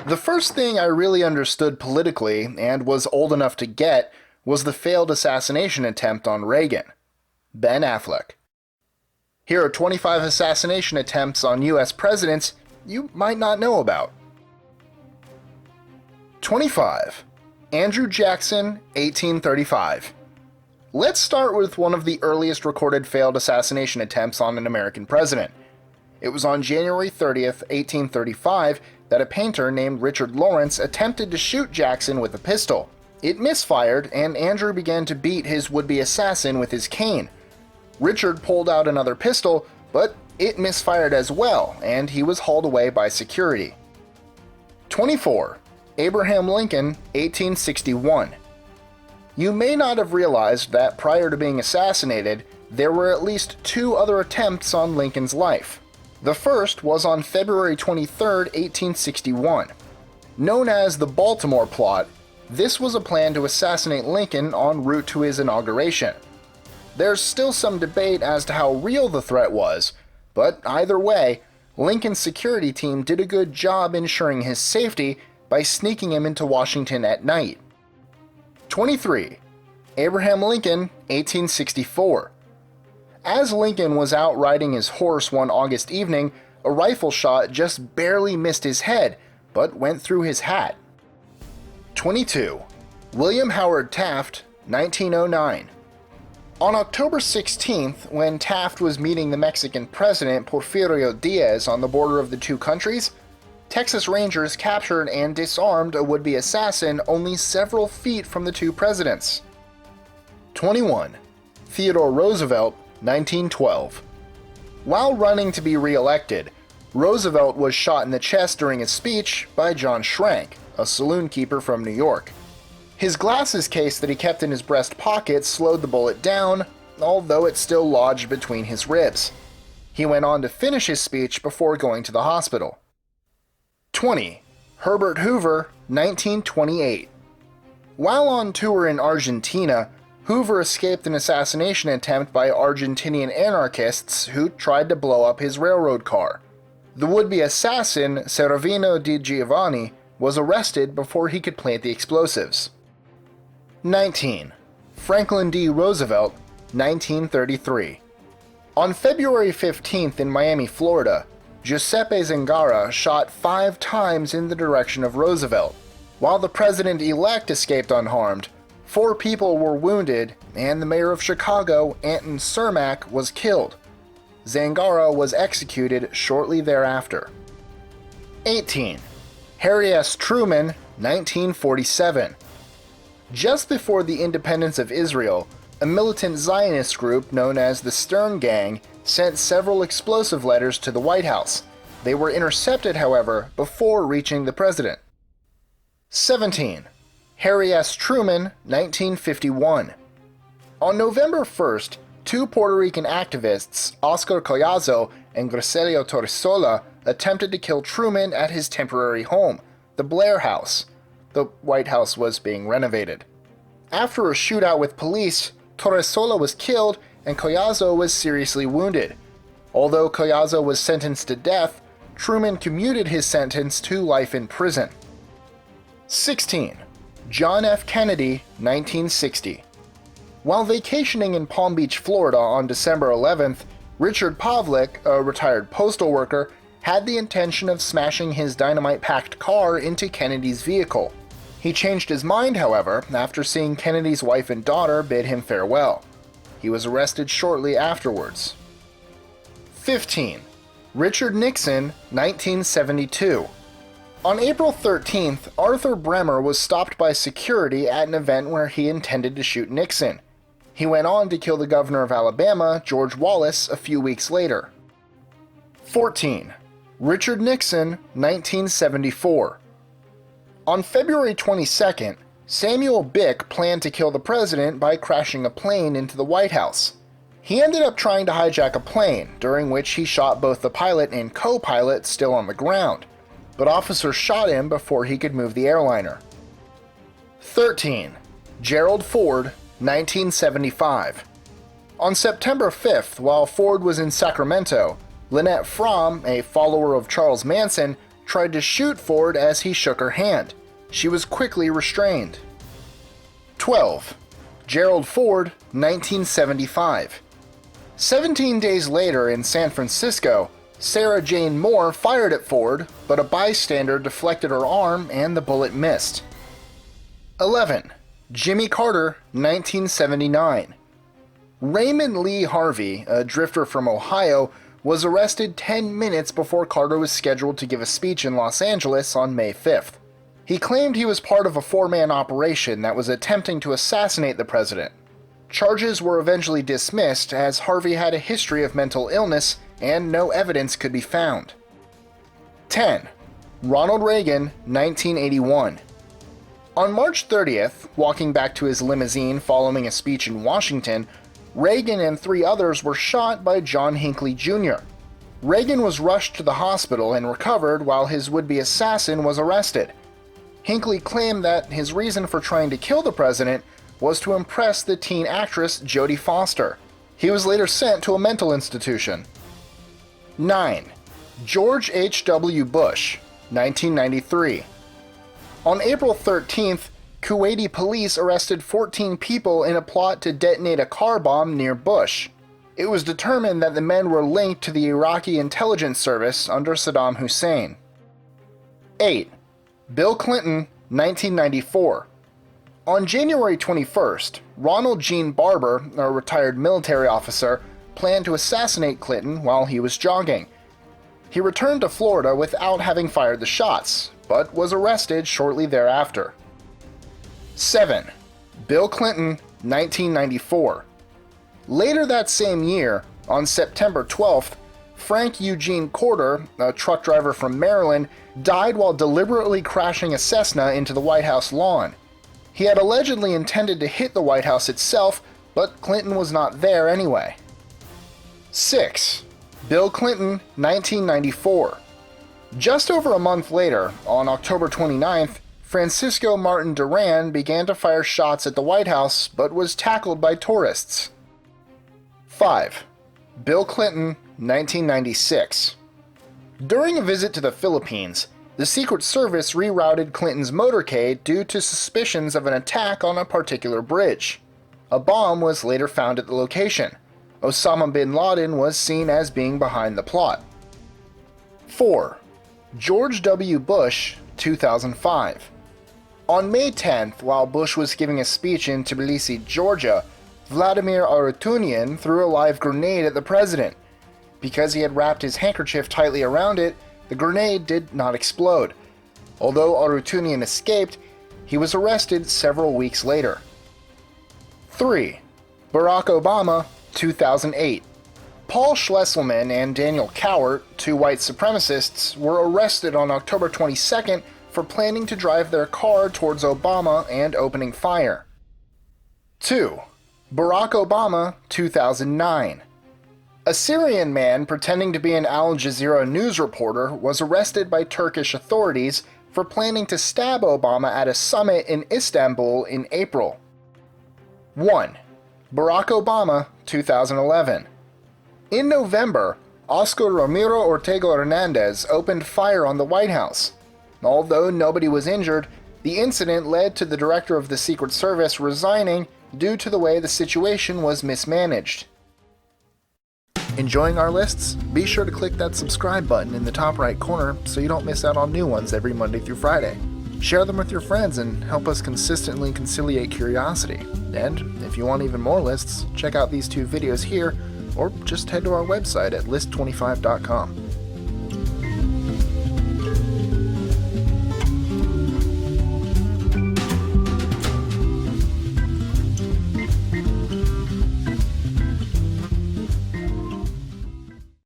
The first thing I really understood politically, and was old enough to get, was the failed assassination attempt on Reagan. Ben Affleck. Here are 25 assassination attempts on US presidents you might not know about. 25. Andrew Jackson, 1835. Let's start with one of the earliest recorded failed assassination attempts on an American president. It was on January 30th, 1835, that a painter named Richard Lawrence attempted to shoot Jackson with a pistol. It misfired, and Andrew began to beat his would-be assassin with his cane. Richard pulled out another pistol, but it misfired as well, and he was hauled away by security. 24. Abraham Lincoln, 1861. You may not have realized that prior to being assassinated, there were at least two other attempts on Lincoln's life. The first was on February 23, 1861. Known as the Baltimore plot, this was a plan to assassinate Lincoln en route to his inauguration. There's still some debate as to how real the threat was, but either way, Lincoln's security team did a good job ensuring his safety by sneaking him into Washington at night. 23. Abraham Lincoln, 1864. As Lincoln was out riding his horse one August evening, a rifle shot just barely missed his head, but went through his hat. 22. William Howard Taft, 1909. On October 16th, when Taft was meeting the Mexican president Porfirio Diaz on the border of the two countries, Texas Rangers captured and disarmed a would-be assassin only several feet from the two presidents. 21. Theodore Roosevelt, 1912. While running to be re-elected, Roosevelt was shot in the chest during a speech by John Schrank, a saloon keeper from New York. His glasses case that he kept in his breast pocket slowed the bullet down, although it still lodged between his ribs. He went on to finish his speech before going to the hospital. 20. Herbert Hoover, 1928. While on tour in Argentina, Hoover escaped an assassination attempt by Argentinian anarchists who tried to blow up his railroad car. The would-be assassin, Servino di Giovanni, was arrested before he could plant the explosives. 19. Franklin D. Roosevelt, 1933. On February 15th in Miami, Florida, Giuseppe Zangara shot 5 times in the direction of Roosevelt. While the president-elect escaped unharmed, 4 people were wounded, and the mayor of Chicago, Anton Cermak, was killed. Zangara was executed shortly thereafter. 18. Harry S. Truman, 1947. Just before the independence of Israel, a militant Zionist group known as the Stern Gang sent several explosive letters to the White House. They were intercepted, however, before reaching the president. 17. Harry S. Truman, 1951. On November 1st, 2 Puerto Rican activists, Oscar Collazo and Griselio Torresola, attempted to kill Truman at his temporary home, the Blair House. The White House was being renovated. After a shootout with police, Torresola was killed and Collazo was seriously wounded. Although Collazo was sentenced to death, Truman commuted his sentence to life in prison. 16. John F. Kennedy, 1960. While vacationing in Palm Beach, Florida on December 11th, Richard Pavlik, a retired postal worker, had the intention of smashing his dynamite-packed car into Kennedy's vehicle. He changed his mind, however, after seeing Kennedy's wife and daughter bid him farewell. He was arrested shortly afterwards. 15. Richard Nixon, 1972. On April 13th, Arthur Bremer was stopped by security at an event where he intended to shoot Nixon. He went on to kill the governor of Alabama, George Wallace, a few weeks later. 14. Richard Nixon, 1974. On February 22nd, Samuel Bick planned to kill the president by crashing a plane into the White House. He ended up trying to hijack a plane, during which he shot both the pilot and co-pilot still on the ground, but officers shot him before he could move the airliner. 13. Gerald Ford, 1975. On September 5th, while Ford was in Sacramento, Lynette Fromm, a follower of Charles Manson, tried to shoot Ford as he shook her hand. She was quickly restrained. 12. Gerald Ford, 1975. 17 days later in San Francisco, Sarah Jane Moore fired at Ford, but a bystander deflected her arm and the bullet missed. 11. Jimmy Carter, 1979. Raymond Lee Harvey, a drifter from Ohio, was arrested 10 minutes before Carter was scheduled to give a speech in Los Angeles on May 5th. He claimed he was part of a four-man operation that was attempting to assassinate the president. Charges were eventually dismissed as Harvey had a history of mental illness and no evidence could be found. 10. Ronald Reagan, 1981. On March 30th, walking back to his limousine following a speech in Washington, Reagan and 3 others were shot by John Hinckley Jr. Reagan was rushed to the hospital and recovered while his would-be assassin was arrested. Hinckley claimed that his reason for trying to kill the president was to impress the teen actress Jodie Foster. He was later sent to a mental institution. 9. George H.W. Bush, 1993. On April 13th, Kuwaiti police arrested 14 people in a plot to detonate a car bomb near Bush. It was determined that the men were linked to the Iraqi intelligence service under Saddam Hussein. 8. Bill Clinton, 1994. On January 21st, Ronald Gene Barber, a retired military officer, planned to assassinate Clinton while he was jogging. He returned to Florida without having fired the shots, but was arrested shortly thereafter. 7. Bill Clinton, 1994. Later that same year, on September 12th, Frank Eugene Corder, a truck driver from Maryland, died while deliberately crashing a Cessna into the White House lawn. He had allegedly intended to hit the White House itself, but Clinton was not there anyway. 6. Bill Clinton, 1994. Just over a month later, on October 29th, Francisco Martin Duran began to fire shots at the White House, but was tackled by tourists. 5. Bill Clinton, 1996. During a visit to the Philippines, the Secret Service rerouted Clinton's motorcade due to suspicions of an attack on a particular bridge. A bomb was later found at the location. Osama bin Laden was seen as being behind the plot. 4. George W. Bush, 2005. On May 10th, while Bush was giving a speech in Tbilisi, Georgia, Vladimir Arutunian threw a live grenade at the president. Because he had wrapped his handkerchief tightly around it, the grenade did not explode. Although Arutunian escaped, he was arrested several weeks later. 3. Barack Obama, 2008. Paul Schlesselman and Daniel Cowart, 2 white supremacists, were arrested on October 22nd for planning to drive their car towards Obama and opening fire. 2. Barack Obama, 2009. A Syrian man pretending to be an Al Jazeera news reporter was arrested by Turkish authorities for planning to stab Obama at a summit in Istanbul in April. 1. Barack Obama, 2011. In November, Oscar Ramiro Ortega Hernandez opened fire on the White House. Although nobody was injured, the incident led to the director of the Secret Service resigning due to the way the situation was mismanaged. Enjoying our lists? Be sure to click that subscribe button in the top right corner so you don't miss out on new ones every Monday through Friday. Share them with your friends and help us consistently conciliate curiosity. And if you want even more lists, check out these 2 videos here or just head to our website at list25.com.